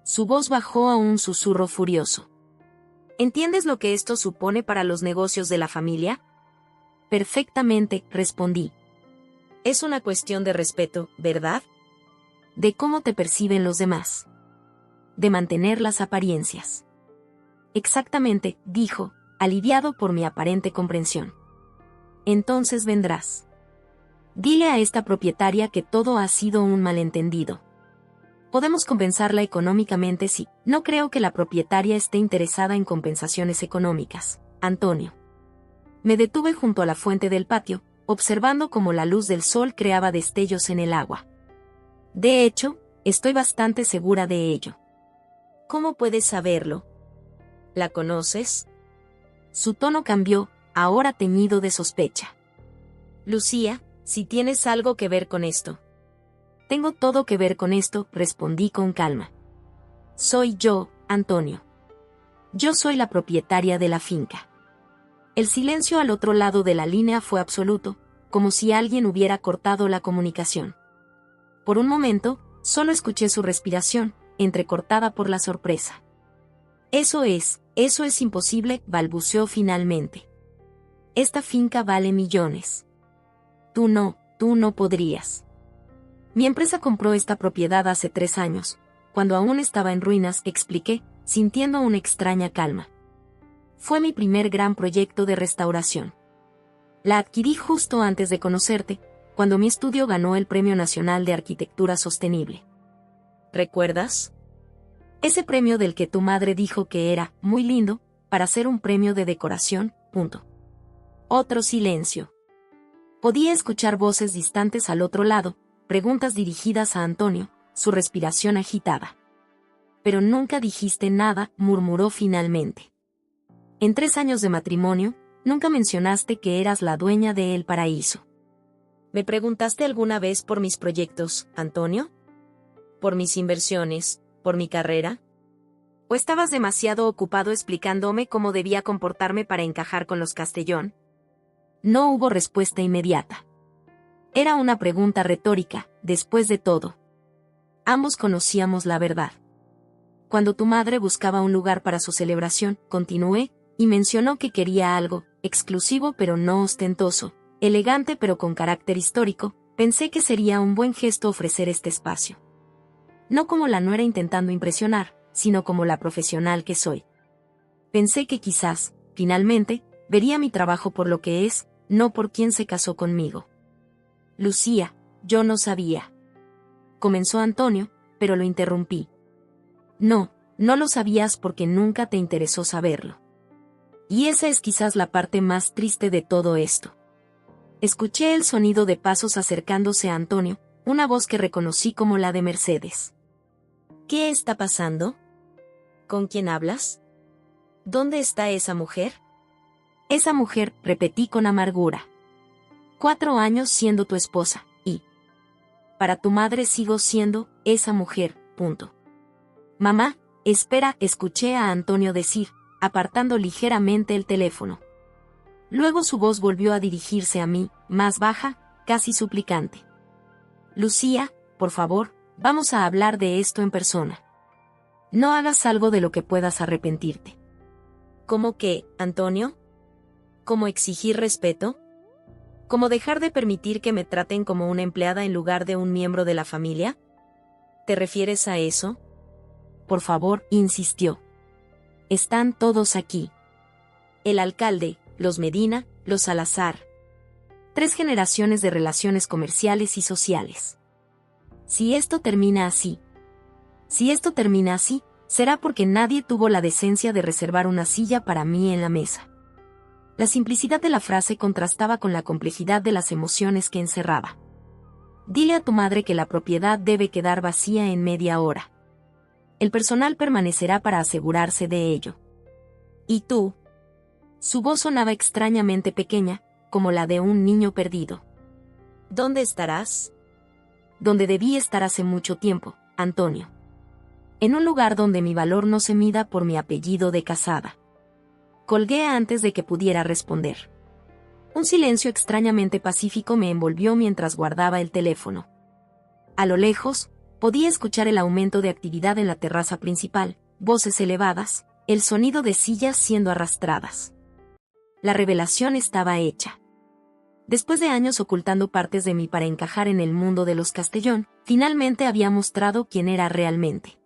Su voz bajó a un susurro furioso. ¿Entiendes lo que esto supone para los negocios de la familia? Perfectamente, respondí. Es una cuestión de respeto, ¿verdad? De cómo te perciben los demás. De mantener las apariencias. Exactamente, dijo, aliviado por mi aparente comprensión. Entonces vendrás. Dile a esta propietaria que todo ha sido un malentendido. Podemos compensarla económicamente si. No creo que la propietaria esté interesada en compensaciones económicas, Antonio. Me detuve junto a la fuente del patio, observando cómo la luz del sol creaba destellos en el agua. De hecho, estoy bastante segura de ello. ¿Cómo puedes saberlo? ¿La conoces? Su tono cambió, ahora teñido de sospecha. Lucía, si tienes algo que ver con esto. Tengo todo que ver con esto, respondí con calma. Soy yo, Antonio. Yo soy la propietaria de la finca. El silencio al otro lado de la línea fue absoluto, como si alguien hubiera cortado la comunicación. Por un momento, solo escuché su respiración, entrecortada por la sorpresa. Eso es imposible, balbuceó finalmente. Esta finca vale millones. Tú no podrías. Mi empresa compró esta propiedad hace 3 años, cuando aún estaba en ruinas, expliqué, sintiendo una extraña calma. Fue mi primer gran proyecto de restauración. La adquirí justo antes de conocerte, cuando mi estudio ganó el Premio Nacional de Arquitectura Sostenible. ¿Recuerdas? Ese premio del que tu madre dijo que era muy lindo para ser un premio de decoración. Otro silencio. Podía escuchar voces distantes al otro lado, preguntas dirigidas a Antonio, su respiración agitada. Pero nunca dijiste nada, murmuró finalmente. En 3 años de matrimonio, nunca mencionaste que eras la dueña de El Paraíso. ¿Me preguntaste alguna vez por mis proyectos, Antonio? ¿Por mis inversiones? ¿Por mi carrera? ¿O estabas demasiado ocupado explicándome cómo debía comportarme para encajar con los Castellón? No hubo respuesta inmediata. Era una pregunta retórica, después de todo. Ambos conocíamos la verdad. Cuando tu madre buscaba un lugar para su celebración, continué, y mencionó que quería algo, exclusivo pero no ostentoso, elegante pero con carácter histórico, pensé que sería un buen gesto ofrecer este espacio. No como la nuera intentando impresionar, sino como la profesional que soy. Pensé que quizás, finalmente, vería mi trabajo por lo que es, no por quién se casó conmigo. Lucía, yo no sabía. Comenzó Antonio, pero lo interrumpí. No, no lo sabías porque nunca te interesó saberlo. Y esa es quizás la parte más triste de todo esto. Escuché el sonido de pasos acercándose a Antonio, una voz que reconocí como la de Mercedes. ¿Qué está pasando? ¿Con quién hablas? ¿Dónde está esa mujer? Esa mujer, repetí con amargura. 4 años siendo tu esposa, y para tu madre sigo siendo esa mujer, punto. Mamá, espera, escuché a Antonio decir, apartando ligeramente el teléfono. Luego su voz volvió a dirigirse a mí, más baja, casi suplicante. Lucía, por favor, vamos a hablar de esto en persona. No hagas algo de lo que puedas arrepentirte. ¿Cómo qué, Antonio? ¿Cómo exigir respeto? ¿Cómo dejar de permitir que me traten como una empleada en lugar de un miembro de la familia? ¿Te refieres a eso? Por favor, insistió. Están todos aquí. El alcalde, los Medina, los Salazar. 3 generaciones de relaciones comerciales y sociales. Si esto termina así, será porque nadie tuvo la decencia de reservar una silla para mí en la mesa. La simplicidad de la frase contrastaba con la complejidad de las emociones que encerraba. Dile a tu madre que la propiedad debe quedar vacía en media hora. El personal permanecerá para asegurarse de ello. ¿Y tú? Su voz sonaba extrañamente pequeña, como la de un niño perdido. ¿Dónde estarás? Donde debí estar hace mucho tiempo, Antonio. En un lugar donde mi valor no se mida por mi apellido de casada. Colgué antes de que pudiera responder. Un silencio extrañamente pacífico me envolvió mientras guardaba el teléfono. A lo lejos, podía escuchar el aumento de actividad en la terraza principal, voces elevadas, el sonido de sillas siendo arrastradas. La revelación estaba hecha. Después de años ocultando partes de mí para encajar en el mundo de los Castellón, finalmente había mostrado quién era realmente.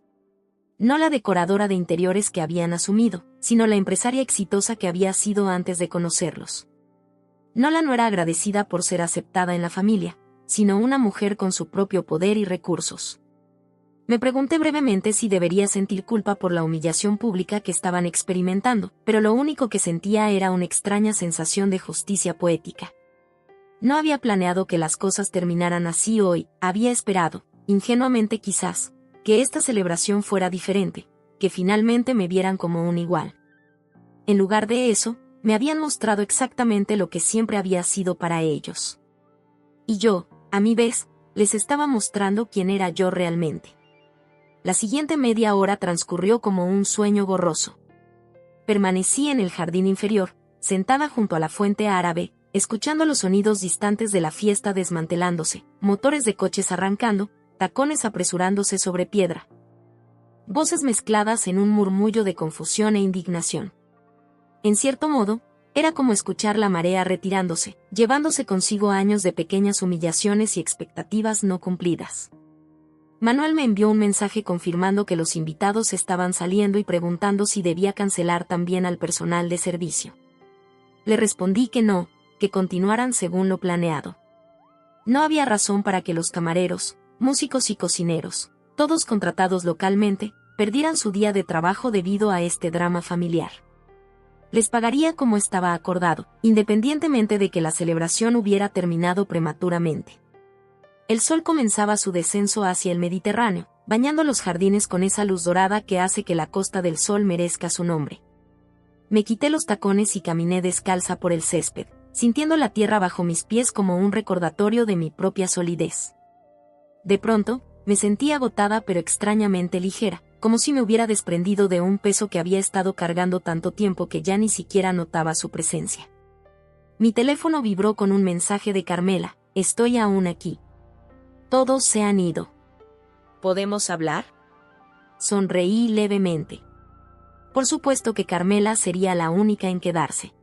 No la decoradora de interiores que habían asumido, sino la empresaria exitosa que había sido antes de conocerlos. No la nuera agradecida por ser aceptada en la familia, sino una mujer con su propio poder y recursos. Me pregunté brevemente si debería sentir culpa por la humillación pública que estaban experimentando, pero lo único que sentía era una extraña sensación de justicia poética. No había planeado que las cosas terminaran así hoy, había esperado, ingenuamente quizás, que esta celebración fuera diferente, que finalmente me vieran como un igual. En lugar de eso, me habían mostrado exactamente lo que siempre había sido para ellos. Y yo, a mi vez, les estaba mostrando quién era yo realmente. La siguiente media hora transcurrió como un sueño borroso. Permanecí en el jardín inferior, sentada junto a la fuente árabe, escuchando los sonidos distantes de la fiesta desmantelándose, motores de coches arrancando, tacones apresurándose sobre piedra. Voces mezcladas en un murmullo de confusión e indignación. En cierto modo, Era como escuchar la marea retirándose, llevándose consigo años de pequeñas humillaciones y expectativas no cumplidas. Manuel me envió un mensaje confirmando que los invitados estaban saliendo y preguntando si debía cancelar también al personal de servicio. Le respondí que no, que continuaran según lo planeado. No había razón para que los camareros, músicos y cocineros, todos contratados localmente, perdieran su día de trabajo debido a este drama familiar. Les pagaría como estaba acordado, independientemente de que la celebración hubiera terminado prematuramente. El sol comenzaba su descenso hacia el Mediterráneo, bañando los jardines con esa luz dorada que hace que la Costa del Sol merezca su nombre. Me quité los tacones y caminé descalza por el césped, sintiendo la tierra bajo mis pies como un recordatorio de mi propia solidez. De pronto, me sentí agotada pero extrañamente ligera, como si me hubiera desprendido de un peso que había estado cargando tanto tiempo que ya ni siquiera notaba su presencia. Mi teléfono vibró con un mensaje de Carmela: «Estoy aún aquí. Todos se han ido. ¿Podemos hablar?». Sonreí levemente. Por supuesto que Carmela sería la única en quedarse.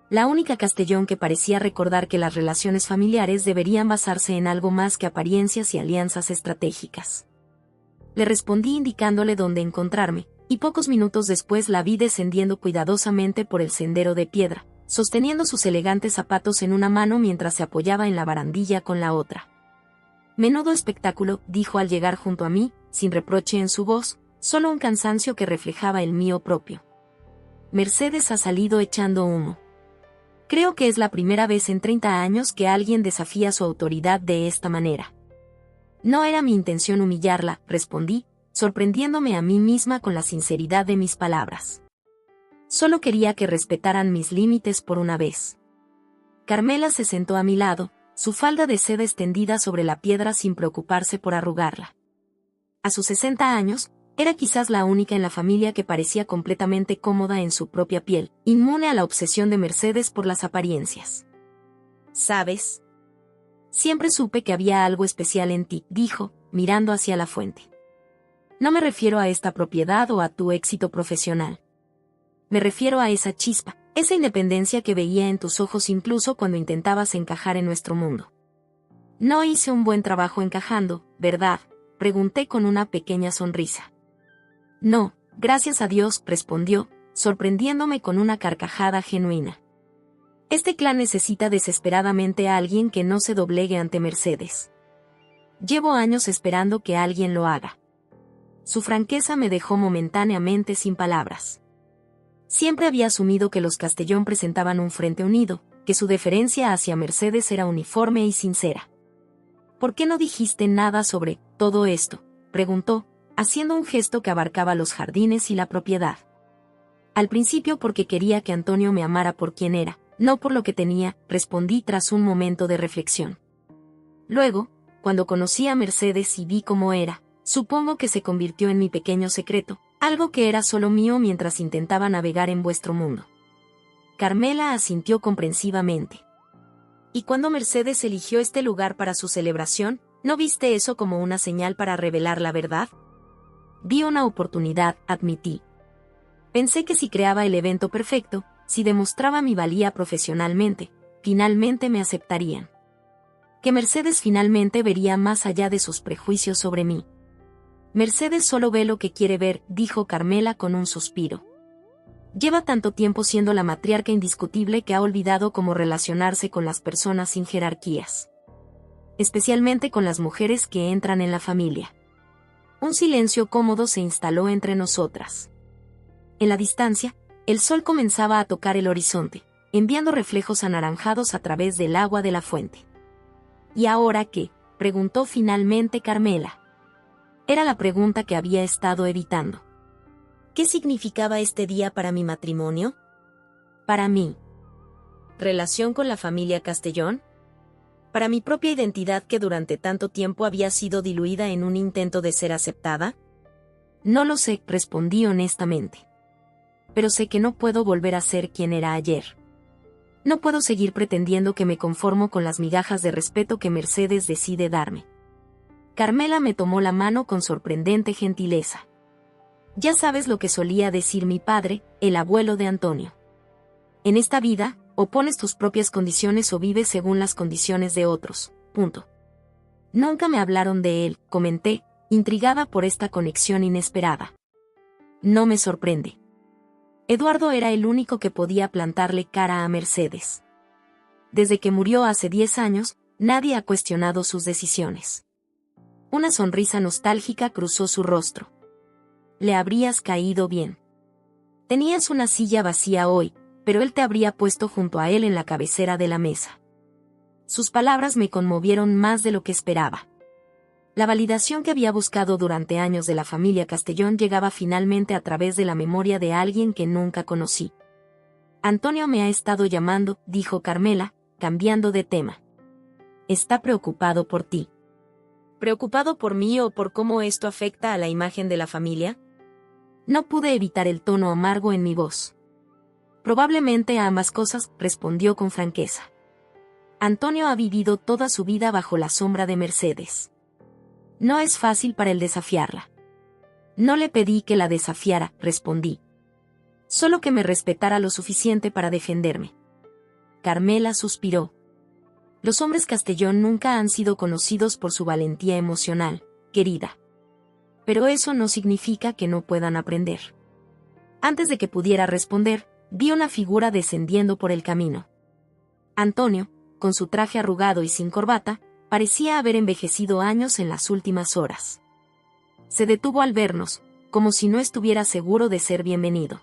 La única Castellón que parecía recordar que las relaciones familiares deberían basarse en algo más que apariencias y alianzas estratégicas. Le respondí indicándole dónde encontrarme, y pocos minutos después la vi descendiendo cuidadosamente por el sendero de piedra, sosteniendo sus elegantes zapatos en una mano mientras se apoyaba en la barandilla con la otra. «Menudo espectáculo», dijo al llegar junto a mí, sin reproche en su voz, solo un cansancio que reflejaba el mío propio. «Mercedes ha salido echando humo. Creo que es la primera vez en 30 años que alguien desafía su autoridad de esta manera». «No era mi intención humillarla», respondí, sorprendiéndome a mí misma con la sinceridad de mis palabras. «Solo quería que respetaran mis límites por una vez». Carmela se sentó a mi lado, su falda de seda extendida sobre la piedra sin preocuparse por arrugarla. A sus 60 años, era quizás la única en la familia que parecía completamente cómoda en su propia piel, inmune a la obsesión de Mercedes por las apariencias. «¿Sabes? Siempre supe que había algo especial en ti», dijo, mirando hacia la fuente. «No me refiero a esta propiedad o a tu éxito profesional. Me refiero a esa chispa, esa independencia que veía en tus ojos incluso cuando intentabas encajar en nuestro mundo». «No hice un buen trabajo encajando, ¿verdad?», pregunté con una pequeña sonrisa. «No, gracias a Dios», respondió, sorprendiéndome con una carcajada genuina. «Este clan necesita desesperadamente a alguien que no se doblegue ante Mercedes. Llevo años esperando que alguien lo haga». Su franqueza me dejó momentáneamente sin palabras. Siempre había asumido que los Castellón presentaban un frente unido, que su deferencia hacia Mercedes era uniforme y sincera. «¿Por qué no dijiste nada sobre todo esto?», preguntó, haciendo un gesto que abarcaba los jardines y la propiedad. «Al principio porque quería que Antonio me amara por quien era, no por lo que tenía», respondí tras un momento de reflexión. «Luego, cuando conocí a Mercedes y vi cómo era, supongo que se convirtió en mi pequeño secreto, algo que era solo mío mientras intentaba navegar en vuestro mundo». Carmela asintió comprensivamente. «¿Y cuando Mercedes eligió este lugar para su celebración, no viste eso como una señal para revelar la verdad?». «Vi una oportunidad», admití. «Pensé que si creaba el evento perfecto, si demostraba mi valía profesionalmente, finalmente me aceptarían. Que Mercedes finalmente vería más allá de sus prejuicios sobre mí». «Mercedes solo ve lo que quiere ver», dijo Carmela con un suspiro. «Lleva tanto tiempo siendo la matriarca indiscutible que ha olvidado cómo relacionarse con las personas sin jerarquías. Especialmente con las mujeres que entran en la familia». Un silencio cómodo se instaló entre nosotras. En la distancia, el sol comenzaba a tocar el horizonte, enviando reflejos anaranjados a través del agua de la fuente. «¿Y ahora qué?», preguntó finalmente Carmela. Era la pregunta que había estado evitando. «¿Qué significaba este día para mi matrimonio?». «Para mí». «¿Relación con la familia Castellón?». «Para mi propia identidad que durante tanto tiempo había sido diluida en un intento de ser aceptada?». «No lo sé», respondí honestamente. «Pero sé que no puedo volver a ser quien era ayer. No puedo seguir pretendiendo que me conformo con las migajas de respeto que Mercedes decide darme». Carmela me tomó la mano con sorprendente gentileza. «Ya sabes lo que solía decir mi padre, el abuelo de Antonio. En esta vida, o pones tus propias condiciones o vives según las condiciones de otros. Punto. Nunca me hablaron de él, comenté, intrigada por esta conexión inesperada. No me sorprende. Eduardo era el único que podía plantarle cara a Mercedes. Desde que murió hace 10 años, nadie ha cuestionado sus decisiones. Una sonrisa nostálgica cruzó su rostro. Le habrías caído bien. Tenías una silla vacía hoy, pero él te habría puesto junto a él en la cabecera de la mesa. Sus palabras me conmovieron más de lo que esperaba. La validación que había buscado durante años de la familia Castellón llegaba finalmente a través de la memoria de alguien que nunca conocí. Antonio me ha estado llamando, dijo Carmela, cambiando de tema. Está preocupado por ti. ¿Preocupado por mí o por cómo esto afecta a la imagen de la familia? No pude evitar el tono amargo en mi voz. Probablemente a ambas cosas, respondió con franqueza. Antonio ha vivido toda su vida bajo la sombra de Mercedes. No es fácil para él desafiarla. No le pedí que la desafiara, respondí. Solo que me respetara lo suficiente para defenderme. Carmela suspiró. Los hombres Castellón nunca han sido conocidos por su valentía emocional, querida. Pero eso no significa que no puedan aprender. Antes de que pudiera responder, vi una figura descendiendo por el camino. Antonio, con su traje arrugado y sin corbata, parecía haber envejecido años en las últimas horas. Se detuvo al vernos, como si no estuviera seguro de ser bienvenido.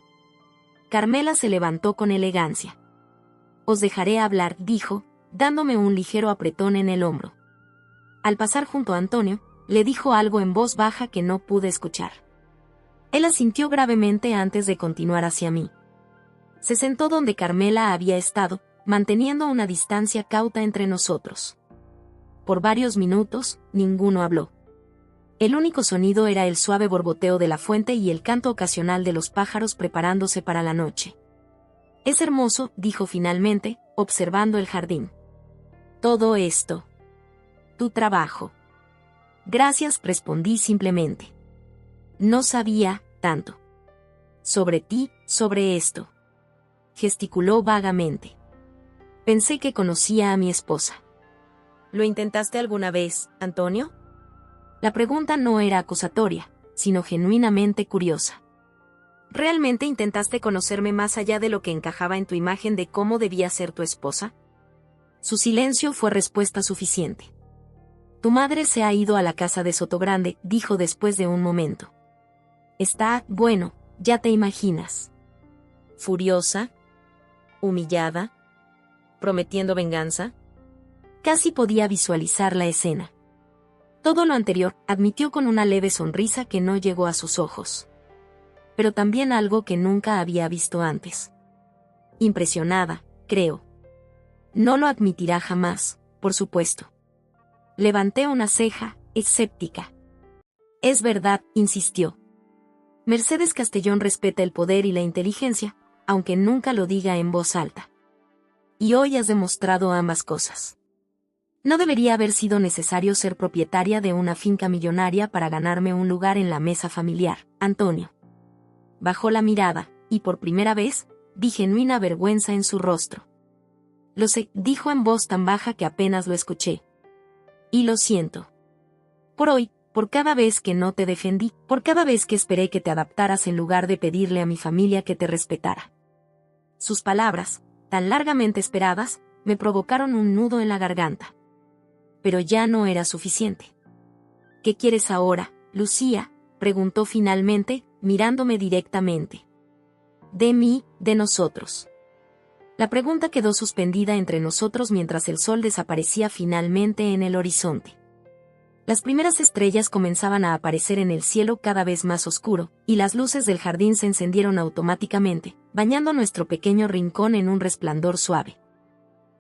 Carmela se levantó con elegancia. Os dejaré hablar, dijo, dándome un ligero apretón en el hombro. Al pasar junto a Antonio, le dijo algo en voz baja que no pude escuchar. Él asintió gravemente antes de continuar hacia mí. Se sentó donde Carmela había estado, manteniendo una distancia cauta entre nosotros. Por varios minutos, ninguno habló. El único sonido era el suave borboteo de la fuente y el canto ocasional de los pájaros preparándose para la noche. Es hermoso, dijo finalmente, observando el jardín. Todo esto. Tu trabajo. Gracias, respondí simplemente. No sabía tanto. Sobre ti, sobre esto. Gesticuló vagamente. Pensé que conocía a mi esposa. ¿Lo intentaste alguna vez, Antonio? La pregunta no era acusatoria, sino genuinamente curiosa. ¿Realmente intentaste conocerme más allá de lo que encajaba en tu imagen de cómo debía ser tu esposa? Su silencio fue respuesta suficiente. Tu madre se ha ido a la casa de Sotogrande, dijo después de un momento. Está, bueno, ya te imaginas. Furiosa, humillada, prometiendo venganza. Casi podía visualizar la escena. Todo lo anterior, admitió con una leve sonrisa que no llegó a sus ojos. Pero también algo que nunca había visto antes. Impresionada, creo. No lo admitirá jamás, por supuesto. Levanté una ceja, escéptica. Es verdad, insistió. Mercedes Castellón respeta el poder y la inteligencia, aunque nunca lo diga en voz alta. Y hoy has demostrado ambas cosas. No debería haber sido necesario ser propietaria de una finca millonaria para ganarme un lugar en la mesa familiar, Antonio. Bajó la mirada, y por primera vez, vi genuina vergüenza en su rostro. Lo sé, dijo en voz tan baja que apenas lo escuché. Y lo siento. Por hoy, por cada vez que no te defendí, por cada vez que esperé que te adaptaras en lugar de pedirle a mi familia que te respetara. Sus palabras, tan largamente esperadas, me provocaron un nudo en la garganta. Pero ya no era suficiente. ¿Qué quieres ahora, Lucía?, preguntó finalmente, mirándome directamente. De mí, de nosotros. La pregunta quedó suspendida entre nosotros mientras el sol desaparecía finalmente en el horizonte. Las primeras estrellas comenzaban a aparecer en el cielo cada vez más oscuro, y las luces del jardín se encendieron automáticamente, bañando nuestro pequeño rincón en un resplandor suave.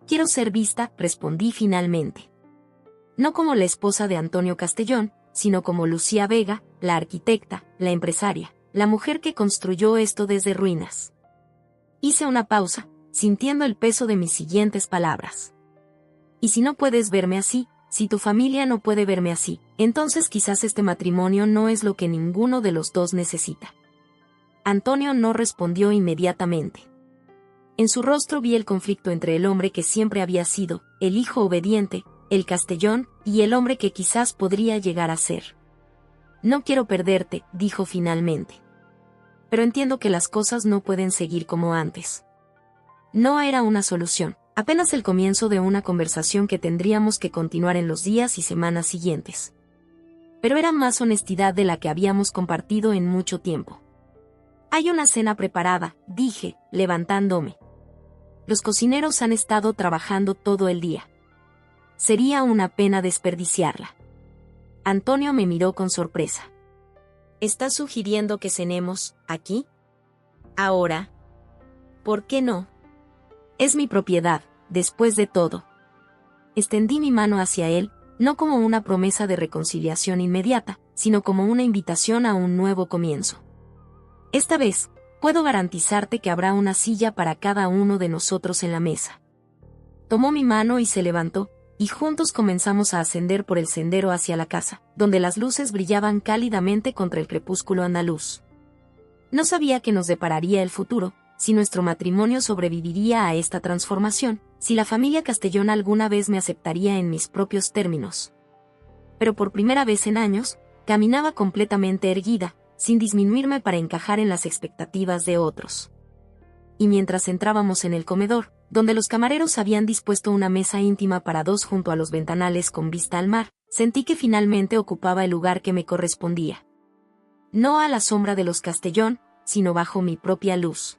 Quiero ser vista, respondí finalmente. No como la esposa de Antonio Castellón, sino como Lucía Vega, la arquitecta, la empresaria, la mujer que construyó esto desde ruinas. Hice una pausa, sintiendo el peso de mis siguientes palabras. Y si no puedes verme así, si tu familia no puede verme así, entonces quizás este matrimonio no es lo que ninguno de los dos necesita. Antonio no respondió inmediatamente. En su rostro vi el conflicto entre el hombre que siempre había sido, el hijo obediente, el Castellón, y el hombre que quizás podría llegar a ser. No quiero perderte, dijo finalmente. Pero entiendo que las cosas no pueden seguir como antes. No era una solución, apenas el comienzo de una conversación que tendríamos que continuar en los días y semanas siguientes. Pero era más honestidad de la que habíamos compartido en mucho tiempo. Hay una cena preparada, dije, levantándome. Los cocineros han estado trabajando todo el día. Sería una pena desperdiciarla. Antonio me miró con sorpresa. ¿Estás sugiriendo que cenemos aquí? Ahora. ¿Por qué no? Es mi propiedad, después de todo. Extendí mi mano hacia él, no como una promesa de reconciliación inmediata, sino como una invitación a un nuevo comienzo. Esta vez, puedo garantizarte que habrá una silla para cada uno de nosotros en la mesa. Tomó mi mano y se levantó, y juntos comenzamos a ascender por el sendero hacia la casa, donde las luces brillaban cálidamente contra el crepúsculo andaluz. No sabía qué nos depararía el futuro, si nuestro matrimonio sobreviviría a esta transformación, si la familia Castellón alguna vez me aceptaría en mis propios términos. Pero por primera vez en años, caminaba completamente erguida, sin disminuirme para encajar en las expectativas de otros. Y mientras entrábamos en el comedor, donde los camareros habían dispuesto una mesa íntima para dos junto a los ventanales con vista al mar, sentí que finalmente ocupaba el lugar que me correspondía. No a la sombra de los Castellón, sino bajo mi propia luz.